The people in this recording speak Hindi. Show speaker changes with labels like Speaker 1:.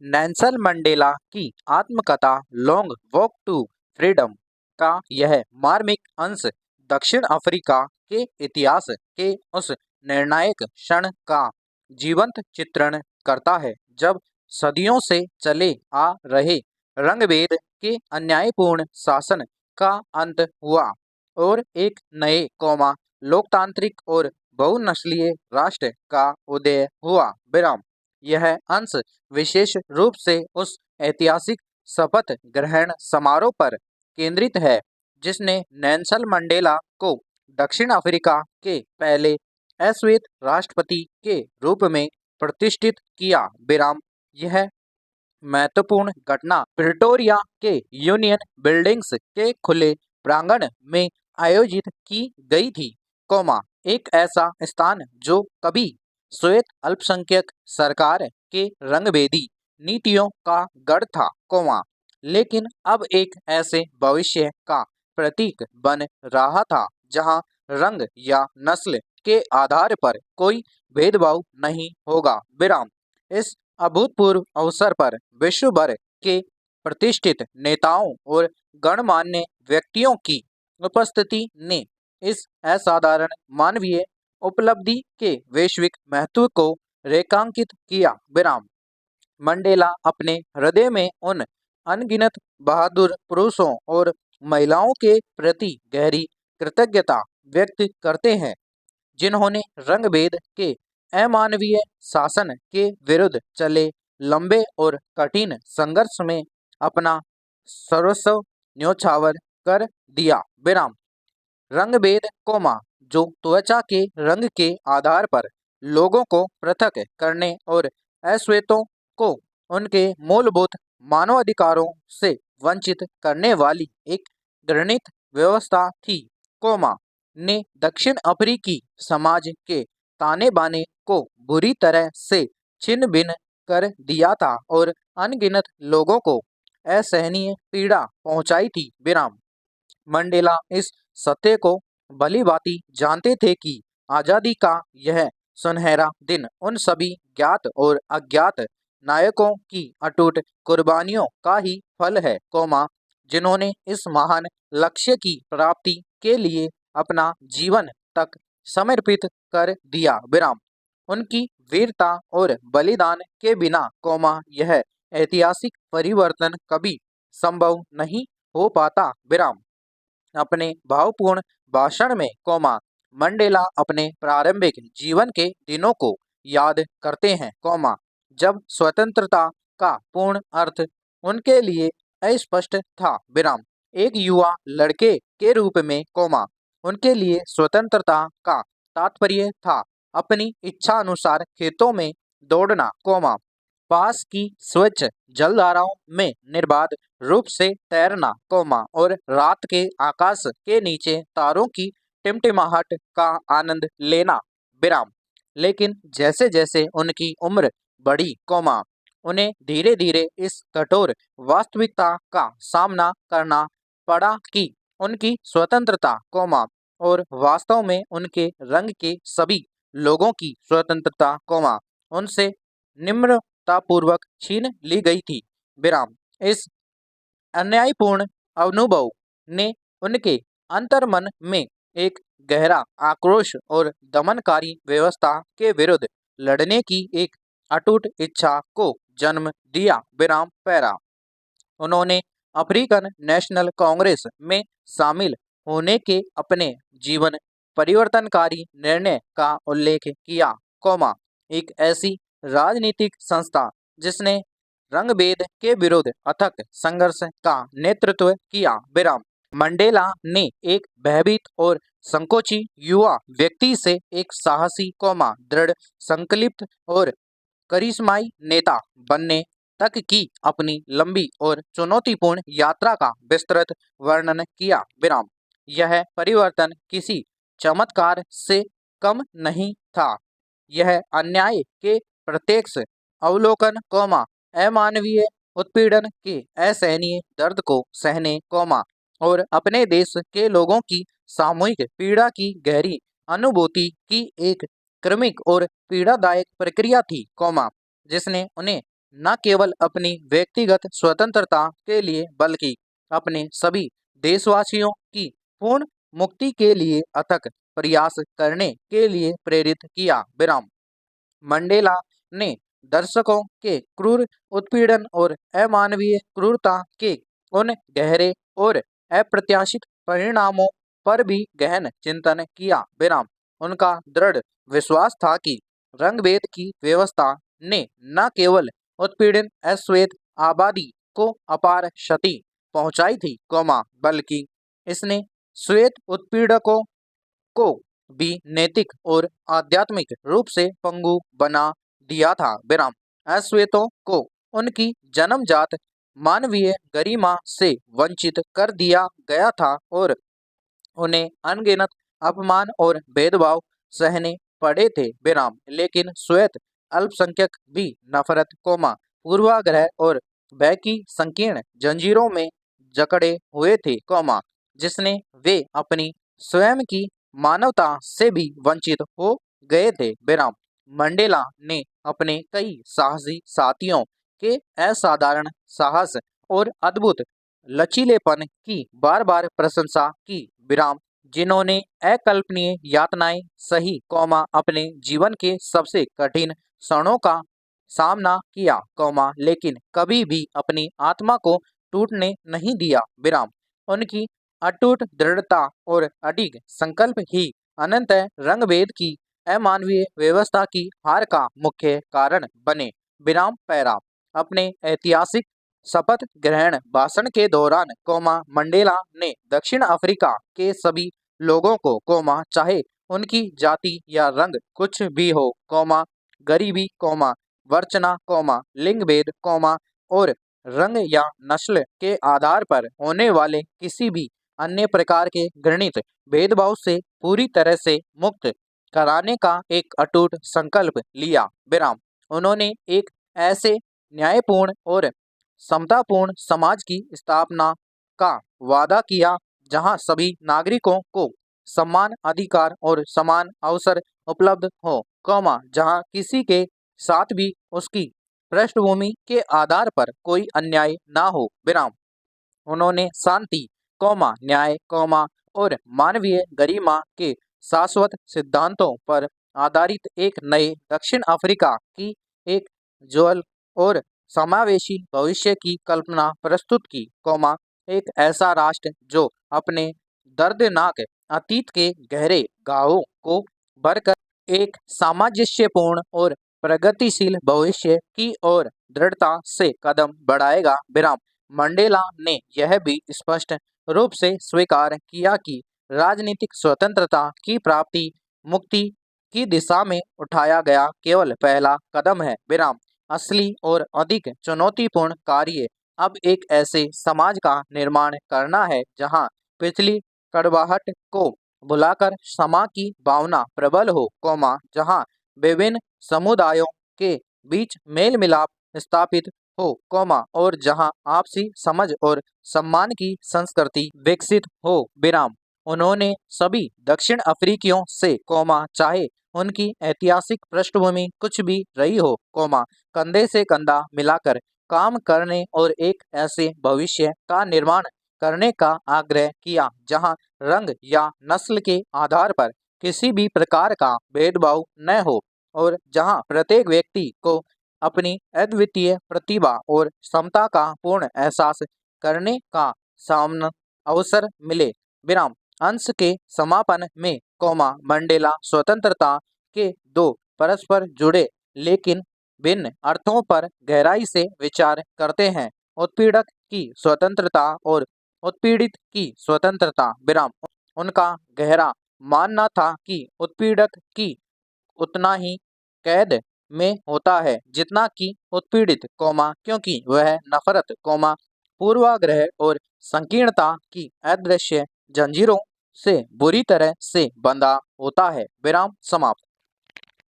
Speaker 1: नेल्सन मंडेला की आत्मकथा लॉन्ग वॉक टू फ्रीडम का यह मार्मिक अंश दक्षिण अफ्रीका के इतिहास के उस निर्णायक क्षण का जीवंत चित्रण करता है जब सदियों से चले आ रहे रंगभेद के अन्यायपूर्ण शासन का अंत हुआ और एक नए लोकतांत्रिक और बहुनस्लीय राष्ट्र का उदय हुआ। विराम। यह अंश विशेष रूप से उस ऐतिहासिक शपथ ग्रहण समारोह पर केंद्रित है जिसने नेल्सन मंडेला को दक्षिण अफ्रीका के पहले अश्वेत राष्ट्रपति के रूप में प्रतिष्ठित किया। विराम। यह महत्वपूर्ण घटना प्रिटोरिया के यूनियन बिल्डिंग्स के खुले प्रांगण में आयोजित की गई थी, एक ऐसा स्थान जो कभी श्वेत अल्पसंख्यक सरकार के रंगभेदी नीतियों का गढ़ था, लेकिन अब एक ऐसे भविष्य का प्रतीक बन रहा था जहां रंग या नस्ल के आधार पर कोई भेदभाव नहीं होगा। विराम। इस अभूतपूर्व अवसर पर विश्व भर के प्रतिष्ठित नेताओं और गणमान्य व्यक्तियों की उपस्थिति ने इस असाधारण मानवीय उपलब्धि के वैश्विक महत्व को रेखांकित किया। विराम। मंडेला अपने हृदय में उन अनगिनत बहादुर पुरुषों और महिलाओं के प्रति गहरी कृतज्ञता व्यक्त करते हैं जिन्होंने रंगभेद के अमानवीय शासन के विरुद्ध चले लंबे और कठिन संघर्ष में अपना सर्वस्व न्योछावर कर दिया। विराम। रंगभेद जो त्वचा के रंग के आधार पर लोगों को पृथक करने और अश्वेतों को उनके मूलभूत मानवाधिकारों से वंचित करने वाली एक घृणित व्यवस्था थी, ने दक्षिण अफ्रीकी समाज के ताने बाने को बुरी तरह से छिन्न भिन्न कर दिया था और अनगिनत लोगों को असहनीय पीड़ा पहुंचाई थी। विराम। मंडेला इस सत्य को भलीभांति जानते थे कि आज़ादी का यह सुनहरा दिन उन सभी ज्ञात और अज्ञात नायकों की अटूट कुर्बानियों का ही फल है, जिन्होंने इस महान लक्ष्य की प्राप्ति के लिए अपना जीवन तक समर्पित कर दिया। विराम। उनकी वीरता और बलिदान के बिना यह ऐतिहासिक परिवर्तन कभी संभव नहीं हो पाता। विराम। अपने भावपूर्ण भाषण में मंडेला अपने प्रारंभिक जीवन के दिनों को याद करते हैं, जब स्वतंत्रता का पूर्ण अर्थ उनके लिए अस्पष्ट था। विराम। एक युवा लड़के के रूप में उनके लिए स्वतंत्रता का तात्पर्य था अपनी इच्छा अनुसार खेतों में दौड़ना, पास की स्वच्छ जलधाराओं में निर्बाध रूप से तैरना, और रात के आकाश के नीचे तारों की टिमटिमाहट का आनंद लेना। विराम। लेकिन जैसे जैसे उनकी उम्र बढ़ी, उन्हें धीरे धीरे इस कठोर वास्तविकता का सामना करना पड़ा कि उनकी स्वतंत्रता, और वास्तव में उनके रंग के सभी लोगों की स्वतंत्रता, उनसे निम्रतापूर्वक छीन ली गई थी। विराम। इस अन्यायपूर्ण अनुभव ने उनके अंतर्मन में एक गहरा आक्रोश और दमनकारी व्यवस्था के विरुद्ध लड़ने की एक अटूट इच्छा को जन्म दिया। विराम। पैरा। उन्होंने अफ्रीकन नेशनल कांग्रेस में शामिल होने के अपने जीवन परिवर्तनकारी निर्णय का उल्लेख किया, एक ऐसी राजनीतिक संस्था जिसने रंगभेद के विरुद्ध अथक संघर्ष का नेतृत्व किया। विराम। मंडेला ने एक भयभीत और संकोची युवा व्यक्ति से एक साहसी, दृढ़ संकल्पित और करिश्माई नेता बनने तक की अपनी लंबी और चुनौतीपूर्ण यात्रा का विस्तृत वर्णन किया। विराम। यह परिवर्तन किसी चमत्कार से कम नहीं था। यह अन्याय के प्रत्यक्ष अवलोकन, अमानवीय उत्पीड़न के असहनीय दर्द को सहने, और अपने देश के लोगों की सामूहिक पीड़ा की गहरी अनुभूति की एक क्रमिक और पीड़ादायक प्रक्रिया थी, जिसने उन्हें न केवल अपनी व्यक्तिगत स्वतंत्रता के लिए बल्कि अपने सभी देशवासियों की पूर्ण मुक्ति के लिए अथक प्रयास करने के लिए प्रेरित किया। विराम। मंडेला ने दर्शकों के क्रूर उत्पीड़न और अमानवीय क्रूरता के उन गहरे और अप्रत्याशित परिणामों पर भी गहन चिंतन किया। विराम। उनका दृढ़ विश्वास था कि रंगभेद की व्यवस्था ने न केवल उत्पीड़न अश्वेत आबादी को अपार क्षति पहुंचाई थी, बल्कि इसने श्वेत उत्पीड़कों को भी नैतिक और आध्यात्मिक रूप से पंगु बना दिया था। विराम। अश्वेतों को उनकी जन्मजात मानवीय गरिमा से वंचित कर दिया गया था और उन्हें अनगिनत अपमान और भेदभाव सहने पड़े थे। विराम। लेकिन श्वेत अल्पसंख्यक भी नफरत, पूर्वाग्रह और भय की संकीर्ण जंजीरों में जकड़े हुए थे, जिसने वे अपनी स्वयं की मानवता से भी वंचित हो गए थे। विराम। मंडेला ने अपने कई साहसी साथियों के असाधारण साहस और अद्भुत लचीलेपन की बार बार प्रशंसा की। विराम। जिन्होंने अकल्पनीय यातनाएं सही, अपने जीवन के सबसे कठिन क्षणों का सामना किया, लेकिन कभी भी अपनी आत्मा को टूटने नहीं दिया। विराम। उनकी अटूट दृढ़ता और अडिग संकल्प ही अनंत रंगभेद की अमानवीय व्यवस्था की हार का मुख्य कारण बने। विराम। पैरा। अपने ऐतिहासिक शपथ ग्रहण भाषण के दौरान, मंडेला ने दक्षिण अफ्रीका के सभी लोगों को, चाहे उनकी जाति या रंग कुछ भी हो, गरीबी, वर्चना, लिंग भेद, और रंग या नस्ल के आधार पर होने वाले किसी भी अन्य प्रकार के घृणित भेदभाव से पूरी तरह से मुक्त कराने का एक अटूट संकल्प लिया। विराम। उन्होंने एक ऐसे न्यायपूर्ण और समतापूर्ण समाज की स्थापना का वादा किया जहां सभी नागरिकों को समान अधिकार और समान अवसर उपलब्ध हो, जहां किसी के साथ भी उसकी पृष्ठभूमि के आधार पर कोई अन्याय ना हो। विराम। उन्होंने शांति, न्याय, और मानवीय गरिमा के शाश्वत सिद्धांतों पर आधारित एक नए दक्षिण अफ्रीका की एक ज्वल और समावेशी भविष्य की कल्पना प्रस्तुत की, एक ऐसा राष्ट्र जो अपने दर्दनाक अतीत के गहरे घावों को भरकर एक सामंजस्यपूर्ण और प्रगतिशील भविष्य की ओर दृढ़ता से कदम बढ़ाएगा। विराम। मंडेला ने यह भी स्पष्ट रूप से स्वीकार किया कि राजनीतिक स्वतंत्रता की प्राप्ति मुक्ति की दिशा में उठाया गया केवल पहला कदम है। विराम। असली और अधिक चुनौतीपूर्ण कार्य अब एक ऐसे समाज का निर्माण करना है जहां पिछली कड़वाहट को भुलाकर क्षमा की भावना प्रबल हो, जहां विभिन्न समुदायों के बीच मेल मिलाप स्थापित हो, और जहां आपसी समझ और सम्मान की संस्कृति विकसित हो। विराम। उन्होंने सभी दक्षिण अफ्रीकियों से, चाहे उनकी ऐतिहासिक पृष्ठभूमि कुछ भी रही हो, कंधे से कंधा मिलाकर काम करने और एक ऐसे भविष्य का निर्माण करने का आग्रह किया जहां रंग या नस्ल के आधार पर किसी भी प्रकार का भेदभाव न हो और जहां प्रत्येक व्यक्ति को अपनी अद्वितीय प्रतिभा और क्षमता का पूर्ण एहसास करने का सामना अवसर मिले। विराम। अंश के समापन में, मंडेला स्वतंत्रता के दो परस्पर जुड़े लेकिन भिन्न अर्थों पर गहराई से विचार करते हैं, उत्पीड़क की स्वतंत्रता और उत्पीड़ित की स्वतंत्रता। विराम। उनका गहरा मानना था कि उत्पीड़क की उतना ही कैद में होता है जितना कि उत्पीड़ित, क्योंकि वह नफरत, पूर्वाग्रह और संकीर्णता की अदृश्य जंजीरों से बुरी तरह से बंधा होता है। विराम। समाप्त।